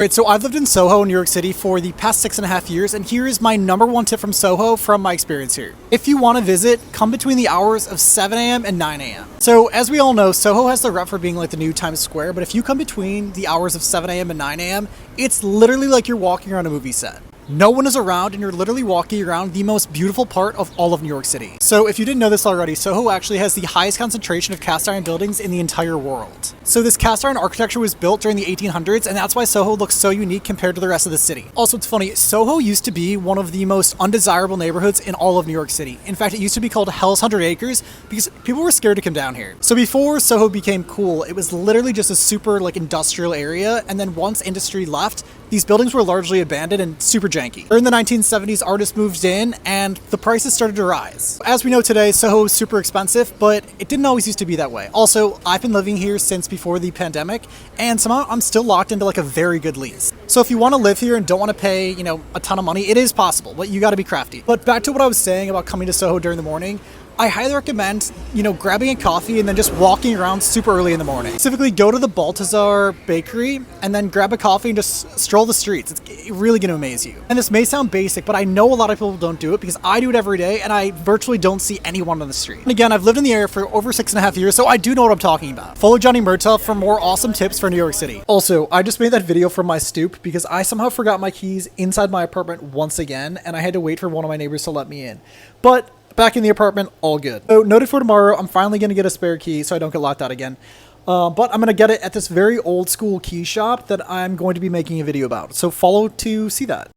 Alright, so I've lived in Soho, New York City for the past 6.5 years, and here is my number one tip from Soho from my experience here. If you want to visit, come between the hours of 7 a.m. and 9 a.m. So, as we all know, Soho has the rep for being like the new Times Square, but if you come between the hours of 7 a.m. and 9 a.m., it's literally like you're walking around a movie set. No one is around and you're literally walking around the most beautiful part of all of New York City. So if you didn't know this already, Soho actually has the highest concentration of cast iron buildings in the entire world. So this cast iron architecture was built during the 1800s, and that's why Soho looks so unique compared to the rest of the city. Also, it's funny, Soho used to be one of the most undesirable neighborhoods in all of New York City. In fact, it used to be called Hell's 100 Acres because people were scared to come down here. So before Soho became cool, it was literally just a super industrial area, and then once industry left, these buildings were largely abandoned and super janky. During the 1970s, artists moved in and the prices started to rise. As we know today, Soho is super expensive, but it didn't always used to be that way. Also, I've been living here since before the pandemic, and somehow I'm still locked into like a very good lease. So if you want to live here and don't want to pay, a ton of money, it is possible, but you got to be crafty. But back to what I was saying about coming to Soho during the morning, I highly recommend, grabbing a coffee and then just walking around super early in the morning. Specifically, go to the Baltazar Bakery and then grab a coffee and just stroll the streets. It's really going to amaze you. And this may sound basic, but I know a lot of people don't do it because I do it every day and I virtually don't see anyone on the street. And again, I've lived in the area for over 6.5 years, so I do know what I'm talking about. Follow Johnny Murtaugh for more awesome tips for New York City. Also, I just made that video from my stoop because I somehow forgot my keys inside my apartment once again, and I had to wait for one of my neighbors to let me in. But back in the apartment, all good. So noted for tomorrow, I'm finally going to get a spare key so I don't get locked out again. But I'm going to get it at this very old school key shop that I'm going to be making a video about. So follow to see that.